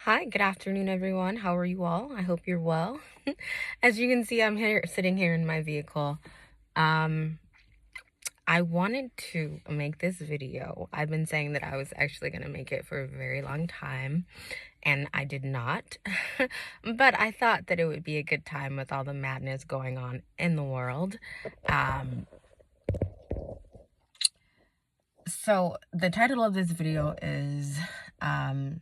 Hi, good afternoon, everyone. How are you all? I hope you're well. As you can see, I'm here sitting here in my vehicle. Um, I wanted to make this video. I've been saying that I was actually going to make it for a very long time, and I did not. But I thought that it would be a good time with all the madness going on in the world. Um, so the title of this video is um,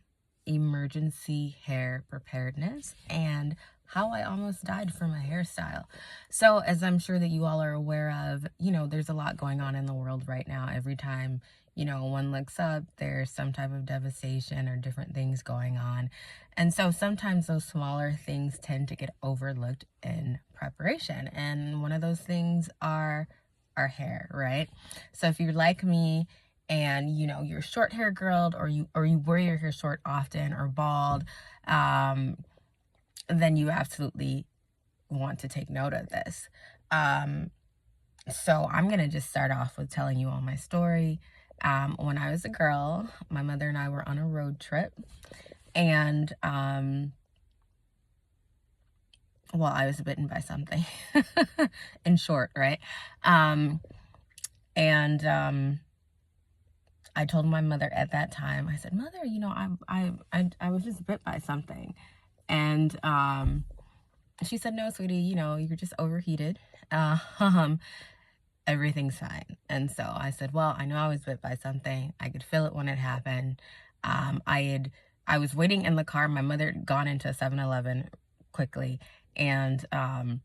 Emergency Hair Preparedness and how I almost died from a hairstyle. So as I'm sure that you all are aware of, there's a lot going on in the world right now. Every time, one looks up, there's some type of devastation or different things going on. And so sometimes those smaller things tend to get overlooked in preparation. And one of those things are our hair, right? So if you're like me and you're short hair girl, or you wear your hair short often or bald, then you absolutely want to take note of this. So I'm gonna just start off with telling you all my story. When I was a girl, my mother and I were on a road trip, and well, I was bitten by something. In short, right? And I told my mother at that time, I said, "Mother, I was just bit by something." And she said, "No, sweetie, you're just overheated. Um, Everything's fine." And so I said, "Well, I know I was bit by something. I could feel it when it happened." I was waiting in the car. My mother had gone into 7-Eleven quickly, and I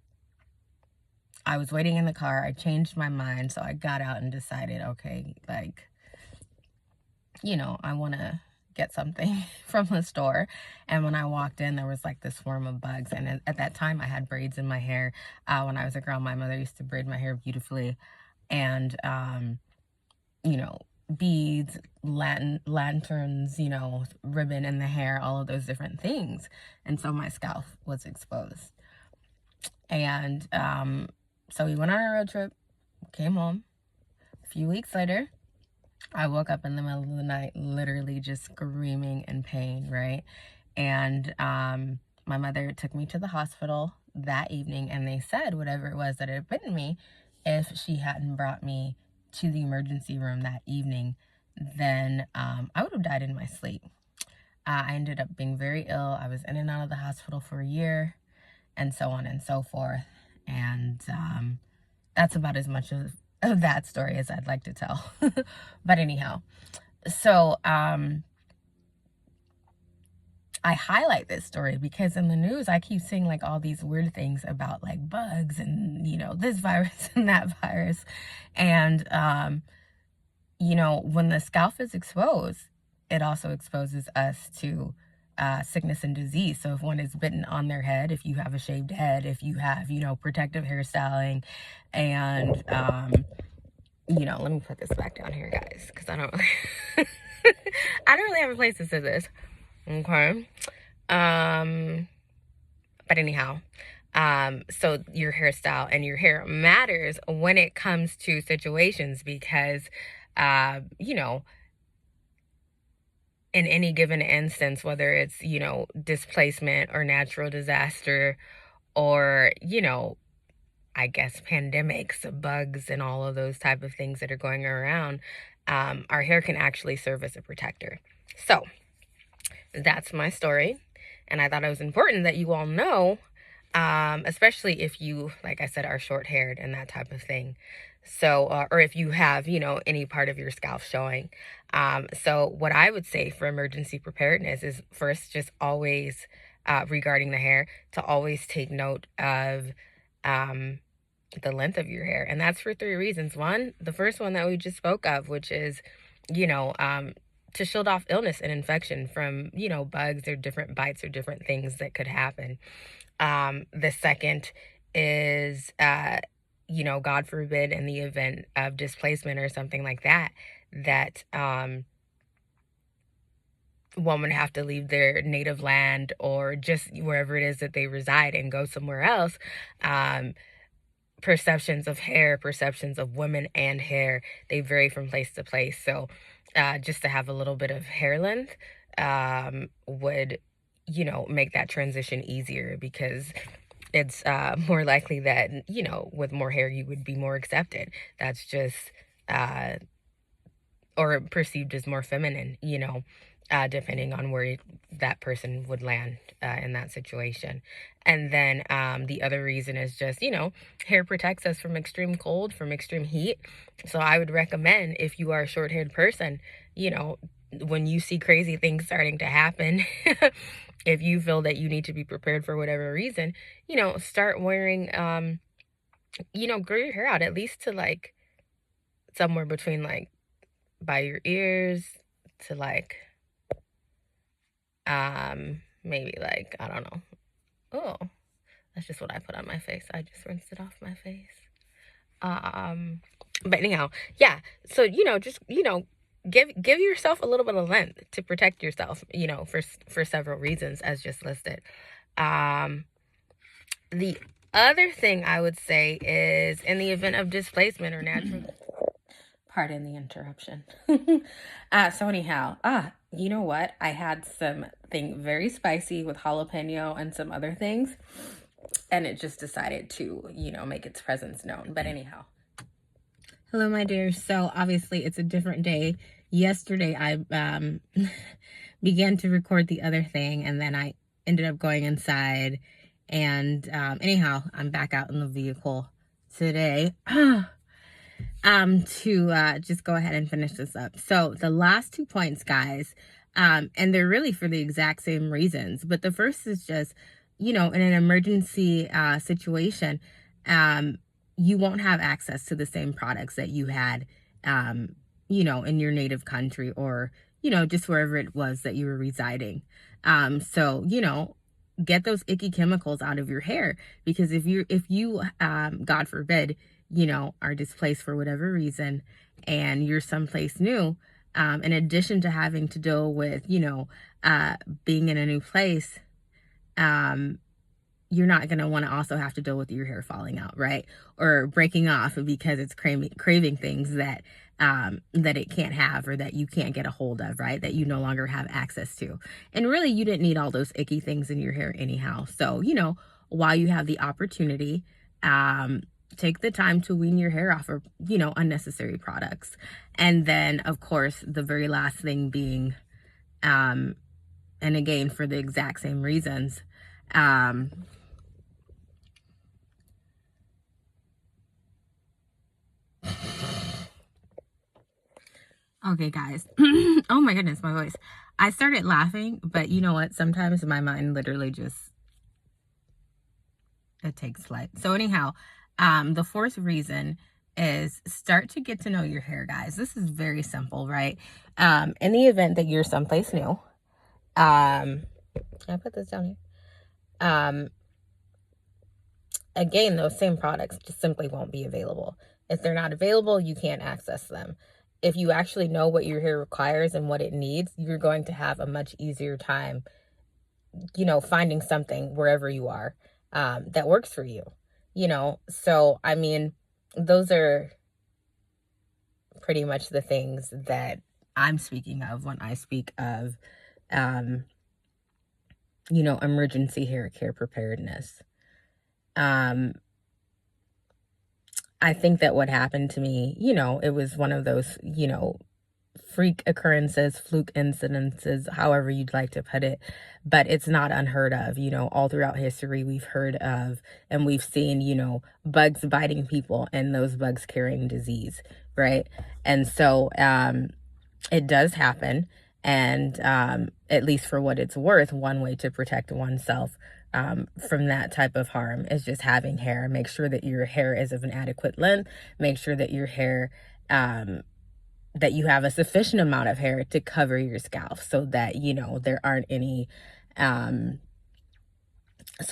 was waiting in the car. I changed my mind, so I got out and decided, okay, like, I want to get something from the store. And when I walked in, there was like this swarm of bugs. And at that time, I had braids in my hair. When I was a girl, my mother used to braid my hair beautifully. And, you know, beads, lanterns, ribbon in the hair, all of those different things. And so my scalp was exposed. And so we went on a road trip, came home. A few weeks later, I woke up in the middle of the night, literally just screaming in pain, right? And my mother took me to the hospital that evening, and they said whatever it was that had bitten me, if she hadn't brought me to the emergency room that evening, then I would have died in my sleep. I ended up being very ill. I was in and out of the hospital for a year, and so on and so forth. And that's about as much of that story as I'd like to tell. But anyhow, so I highlight this story because in the news I keep seeing like all these weird things about like bugs and this virus and that virus. And when the scalp is exposed, it also exposes us to sickness and disease. So if one is bitten on their head, if you have a shaved head, if you have protective hairstyling, and let me put this back down here, guys, because I don't I don't really have a place to sit this. Okay. But anyhow, so your hairstyle and your hair matters when it comes to situations because in any given instance, whether it's displacement or natural disaster, or I guess pandemics, bugs, and all of those type of things that are going around, our hair can actually serve as a protector. So that's my story, and I thought it was important that you all know, especially if you, like I said, are short-haired and that type of thing. So, or if you have, any part of your scalp showing. So what I would say for emergency preparedness is first, just always, regarding the hair, to always take note of the length of your hair. And that's for 3 reasons. One, the first one that we just spoke of, which is, to shield off illness and infection from, bugs or different bites or different things that could happen. The second is, God forbid, in the event of displacement or something like that, that one would have to leave their native land or just wherever it is that they reside and go somewhere else. Perceptions of hair, perceptions of women and hair, they vary from place to place. So just to have a little bit of hair length would you know, make that transition easier, because it's more likely that, you know, with more hair, you would be more accepted. That's just, uh, or perceived as more feminine, you know, depending on where that person would land in that situation. And then the other reason is just, you know, hair protects us from extreme cold, from extreme heat. So I would recommend, if you are a short haired person, you know, when you see crazy things starting to happen, if you feel that you need to be prepared for whatever reason, you know, start wearing, you know, grow your hair out at least to like somewhere between like by your ears to like maybe like, I don't know. Oh, that's just what I put on my face. I just rinsed it off my face. But anyhow, yeah. So, you know, just, you know, give yourself a little bit of length to protect yourself, you know, for several reasons as just listed. The other thing I would say is, in the event of displacement or natural, pardon the interruption. So anyhow, you know what? I had something very spicy with jalapeno and some other things, and it just decided to, you know, make its presence known. But anyhow. Hello, my dears. So obviously it's a different day. Yesterday I began to record the other thing, and then I ended up going inside. And anyhow, I'm back out in the vehicle today. To just go ahead and finish this up. So the last 2 points, guys, and they're really for the exact same reasons. But the first is just, you know, in an emergency situation, you won't have access to the same products that you had, you know, in your native country, or, you know, just wherever it was that you were residing. So, you know, get those icky chemicals out of your hair, because if you, God forbid, you know, are displaced for whatever reason and you're someplace new, in addition to having to deal with, you know, being in a new place, you're not going to want to also have to deal with your hair falling out, right? Or breaking off because it's craving things that that it can't have, or that you can't get a hold of, right? That you no longer have access to. And really, you didn't need all those icky things in your hair anyhow. So, you know, while you have the opportunity, take the time to wean your hair off of, you know, unnecessary products. And then, of course, the very last thing being, and again, for the exact same reasons, okay, guys. Oh my goodness, my voice. I started laughing, but you know what? Sometimes my mind literally just, it takes flight. So anyhow, the fourth reason is start to get to know your hair, guys. This is very simple, right? In the event that you're someplace new, can I put this down here? Again, those same products just simply won't be available. If they're not available, you can't access them. If you actually know what your hair requires and what it needs, you're going to have a much easier time, you know, finding something wherever you are, that works for you, you know? So, I mean, those are pretty much the things that I'm speaking of when I speak of, you know, emergency hair care preparedness. I think that what happened to me, you know, it was one of those, you know, freak occurrences, fluke incidences, however you'd like to put it, but it's not unheard of. You know, all throughout history, we've heard of and we've seen, you know, bugs biting people and those bugs carrying disease, right? And so it does happen. And at least for what it's worth, one way to protect oneself from that type of harm is just having hair. Make sure that your hair is of an adequate length. Make sure that your hair, that you have a sufficient amount of hair to cover your scalp, so that, you know, there aren't any, so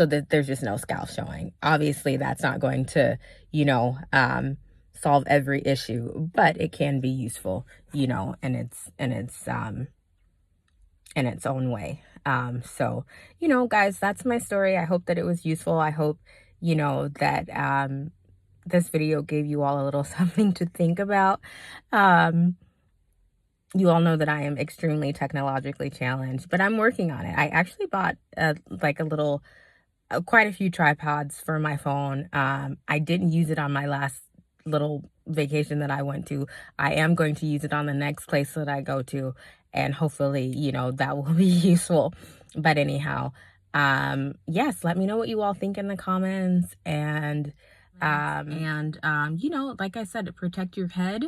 that there's just no scalp showing. Obviously, that's not going to, you know, solve every issue, but it can be useful, you know, and it's in its own way. So, you know, guys, that's my story. I hope that it was useful. I hope, you know, that this video gave you all a little something to think about. You all know that I am extremely technologically challenged, but I'm working on it. I actually bought like a little quite a few tripods for my phone. I didn't use it on my last little vacation that I went to. I am going to use it on the next place that I go to, and hopefully, that will be useful. But anyhow, yes, let me know what you all think in the comments, and like I said, protect your head,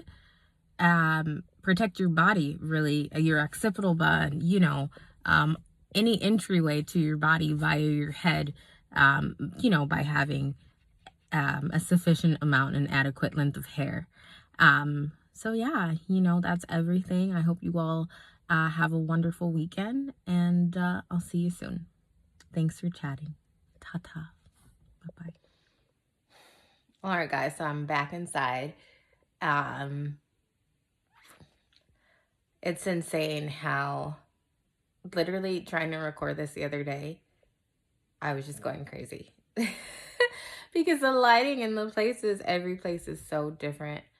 protect your body, really, your occipital bud, um, any entryway to your body via your head, by having a sufficient amount and adequate length of hair. So yeah, that's everything. I hope you all have a wonderful weekend, and I'll see you soon. Thanks for chatting. Ta-ta. Bye-bye. All right, guys, so I'm back inside. It's insane how literally trying to record this the other day, I was just going crazy because the lighting in the places, every place is so different.